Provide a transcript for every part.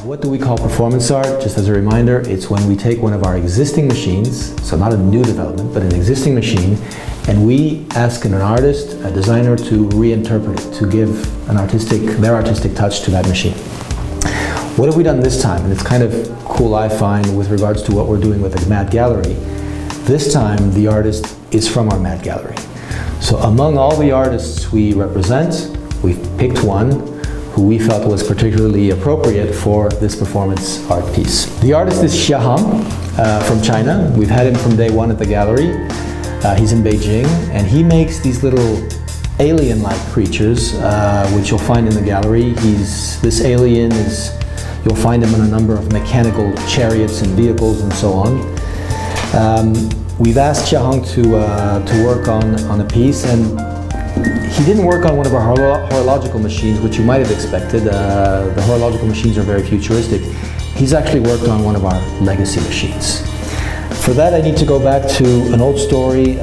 What do we call performance art? Just as a reminder, it's when we take one of our existing machines, so not a new development, but an existing machine, and we ask an artist, a designer, to reinterpret it, to give their artistic touch to that machine. What have we done this time? And it's kind of cool, I find, with regards to what we're doing with the M.A.D gallery. This time, the artist is from our M.A.D gallery. So among all the artists we represent, we've picked one who we felt was particularly appropriate for this performance art piece. The artist is Xia Hang from China. We've had him from day one at the gallery. He's in Beijing, and he makes these little alien-like creatures, which you'll find in the gallery. This alien you'll find him in a number of mechanical chariots and vehicles and so on. We've asked Xia Hang to work on a piece, and he didn't work on one of our horological machines, which you might have expected. The horological machines are very futuristic. He's actually worked on one of our legacy machines. For that, I need to go back to an old story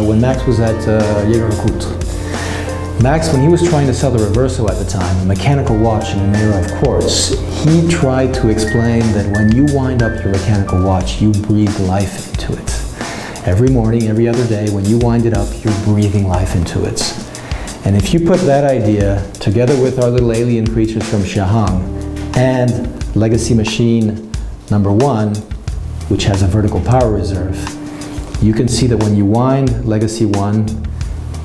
when Max was at Max, when he was trying to sell the Reverso at the time, a mechanical watch in an era of quartz, he tried to explain that when you wind up your mechanical watch, you breathe life into it. Every morning, every other day, when you wind it up, you're breathing life into it. And if you put that idea together with our little alien creatures from Xia Hang and legacy machine number 1, which has a vertical power reserve, you can see that when you wind legacy 1,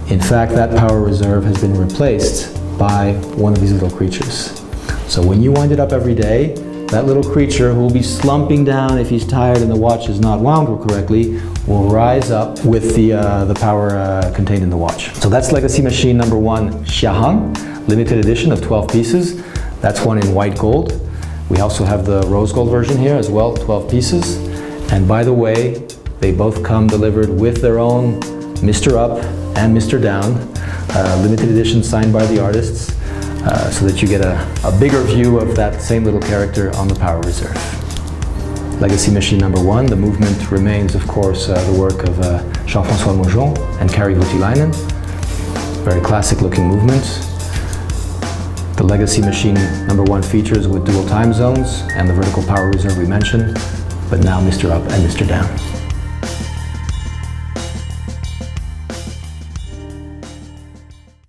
in fact, that power reserve has been replaced by one of these little creatures. So when you wind it up every day, that little creature who will be slumping down if he's tired and the watch is not wound correctly will rise up with the power contained in the watch. So that's legacy machine number 1, Xia Hang, limited edition of 12 pieces. That's one in white gold. We also have the rose gold version here as well, 12 pieces. And by the way, they both come delivered with their own Mr. Up and Mr. Down, limited edition signed by the artists, so that you get a bigger view of that same little character on the power reserve. Legacy machine number 1, the movement remains, of course, the work of Jean-François Moujon and Kari Voutilainen. Very classic looking movement. The legacy machine number 1 features with dual time zones and the vertical power reserve we mentioned, but now Mr. Up and Mr. Down.